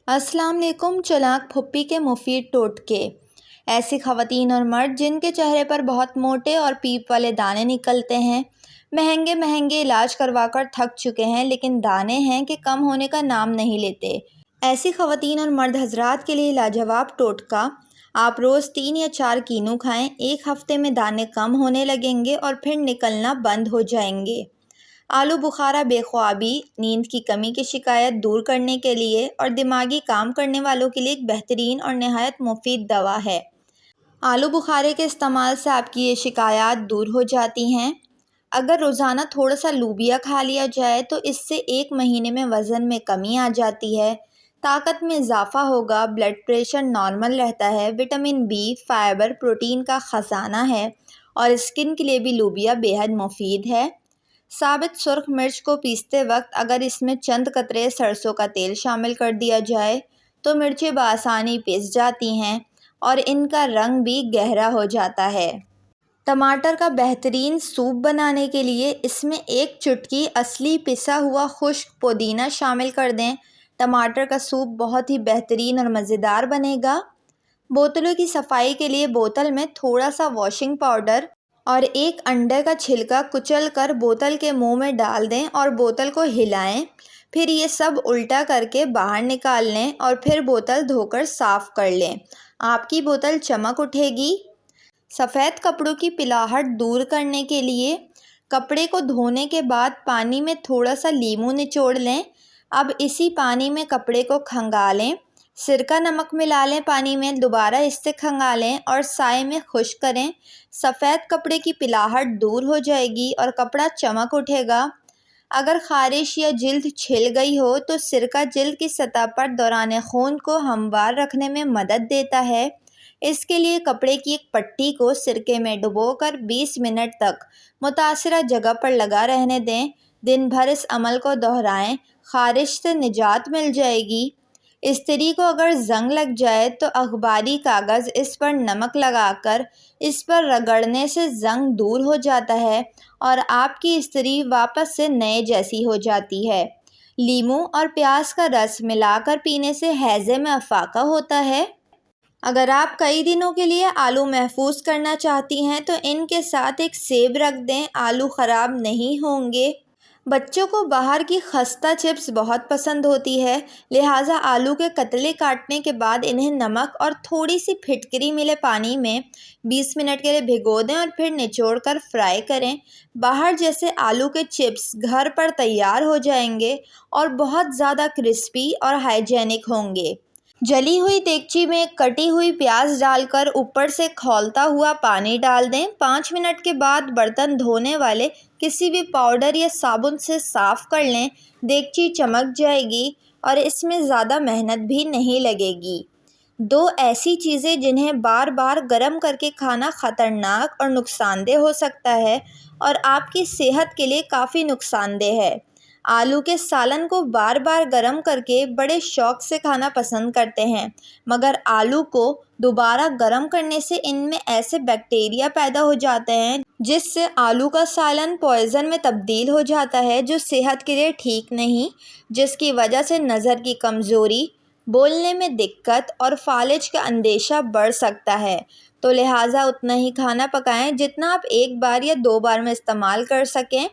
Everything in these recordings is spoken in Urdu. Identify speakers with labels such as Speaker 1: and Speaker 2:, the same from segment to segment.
Speaker 1: السلام علیکم۔ چلاک پھپھی کے مفید ٹوٹکے۔ ایسی خواتین اور مرد جن کے چہرے پر بہت موٹے اور پیپ والے دانے نکلتے ہیں، مہنگے علاج کروا کر تھک چکے ہیں، لیکن دانے ہیں کہ کم ہونے کا نام نہیں لیتے۔ ایسی خواتین اور مرد حضرات کے لیے لاجواب ٹوٹکا۔ آپ روز 3 یا 4 کینو کھائیں، ایک ہفتے میں دانے کم ہونے لگیں گے اور پھر نکلنا بند ہو جائیں گے۔ آلو بخارا بے خوابی، نیند کی کمی کی شکایت دور کرنے کے لیے اور دماغی کام کرنے والوں کے لیے ایک بہترین اور نہایت مفید دوا ہے۔ آلو بخارے کے استعمال سے آپ کی یہ شکایات دور ہو جاتی ہیں۔ اگر روزانہ تھوڑا سا لوبیا کھا لیا جائے تو اس سے 1 مہینے میں وزن میں کمی آ جاتی ہے، طاقت میں اضافہ ہوگا، بلڈ پریشر نارمل رہتا ہے، وٹامن بی، فائبر، پروٹین کا خزانہ ہے اور اسکن کے لیے بھی لوبیا بے حد مفید ہے۔ ثابت سرخ مرچ کو پیستے وقت اگر اس میں چند قطرے سرسوں کا تیل شامل کر دیا جائے تو مرچیں بآسانی پس جاتی ہیں اور ان کا رنگ بھی گہرا ہو جاتا ہے۔ ٹماٹر کا بہترین سوپ بنانے کے لیے اس میں 1 چٹکی اصلی پسا ہوا خشک پودینہ شامل کر دیں۔ ٹماٹر کا سوپ بہت ہی بہترین اور مزیدار بنے گا۔ بوتلوں کی صفائی کے لیے بوتل میں تھوڑا سا واشنگ پاؤڈر اور 1 انڈے کا چھلکا کچل کر بوتل کے منہ میں ڈال دیں اور بوتل کو ہلائیں، پھر یہ سب الٹا کر کے باہر نکال لیں اور پھر بوتل دھو کر صاف کر لیں۔ آپ کی بوتل چمک اٹھے گی۔ سفید کپڑوں کی پلاہٹ دور کرنے کے لیے کپڑے کو دھونے کے بعد پانی میں تھوڑا سا لیموں نچوڑ لیں۔ اب اسی پانی میں کپڑے کو کھنگالیں، سرکہ نمک ملا لیں، پانی میں دوبارہ اس سے کھنگالیں اور سائے میں خشک کریں۔ سفید کپڑے کی پلاہٹ دور ہو جائے گی اور کپڑا چمک اٹھے گا۔ اگر خارش یا جلد چھل گئی ہو تو سرکہ جلد کی سطح پر دوران خون کو ہموار رکھنے میں مدد دیتا ہے۔ اس کے لیے کپڑے کی ایک پٹی کو سرکے میں ڈبو کر 20 منٹ تک متاثرہ جگہ پر لگا رہنے دیں۔ دن بھر اس عمل کو دہرائیں، خارش سے نجات مل جائے گی۔ استری کو اگر زنگ لگ جائے تو اخباری کاغذ اس پر نمک لگا کر اس پر رگڑنے سے زنگ دور ہو جاتا ہے اور آپ کی استری واپس سے نئے جیسی ہو جاتی ہے۔ لیموں اور پیاز کا رس ملا کر پینے سے ہیضے میں افاقہ ہوتا ہے۔ اگر آپ کئی دنوں کے لیے آلو محفوظ کرنا چاہتی ہیں تو ان کے ساتھ ایک سیب رکھ دیں، آلو خراب نہیں ہوں گے۔ بچوں کو باہر کی خستہ چپس بہت پسند ہوتی ہے، لہٰذا آلو کے کتلے کاٹنے کے بعد انہیں نمک اور تھوڑی سی پھٹکری ملے پانی میں 20 منٹ کے لیے بھگو دیں اور پھر نچوڑ کر فرائی کریں۔ باہر جیسے آلو کے چپس گھر پر تیار ہو جائیں گے اور بہت زیادہ کرسپی اور ہائیجینک ہوں گے۔ جلی ہوئی دیگچی میں کٹی ہوئی پیاز ڈال کر اوپر سے کھولتا ہوا پانی ڈال دیں۔ 5 منٹ کے بعد برتن دھونے والے کسی بھی پاؤڈر یا صابن سے صاف کر لیں۔ دیگچی چمک جائے گی اور اس میں زیادہ محنت بھی نہیں لگے گی۔ 2 ایسی چیزیں جنہیں بار بار گرم کر کے کھانا خطرناک اور نقصان دہ ہو سکتا ہے اور آپ کی صحت کے لیے کافی نقصان دہ ہے۔ آلو کے سالن کو بار بار گرم کر کے بڑے شوق سے کھانا پسند کرتے ہیں، مگر آلو کو دوبارہ گرم کرنے سے ان میں ایسے بیکٹیریا پیدا ہو جاتے ہیں جس سے آلو کا سالن پوائزن میں تبدیل ہو جاتا ہے، جو صحت کے لیے ٹھیک نہیں، جس کی وجہ سے نظر کی کمزوری، بولنے میں دقت اور فالج کا اندیشہ بڑھ سکتا ہے۔ تو لہٰذا اتنا ہی کھانا پکائیں جتنا آپ 1 بار یا 2 بار میں استعمال کر سکیں۔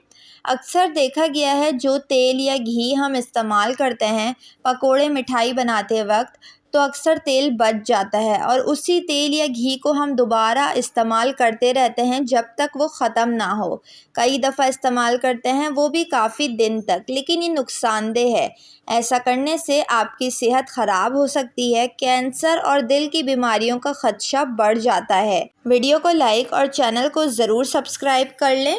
Speaker 1: اکثر دیکھا گیا ہے جو تیل یا گھی ہم استعمال کرتے ہیں پکوڑے مٹھائی بناتے وقت، تو اکثر تیل بچ جاتا ہے اور اسی تیل یا گھی کو ہم دوبارہ استعمال کرتے رہتے ہیں جب تک وہ ختم نہ ہو۔ کئی دفعہ استعمال کرتے ہیں، وہ بھی کافی دن تک، لیکن یہ نقصان دہ ہے۔ ایسا کرنے سے آپ کی صحت خراب ہو سکتی ہے، کینسر اور دل کی بیماریوں کا خدشہ بڑھ جاتا ہے۔ ویڈیو کو لائک اور چینل کو ضرور سبسکرائب کر لیں۔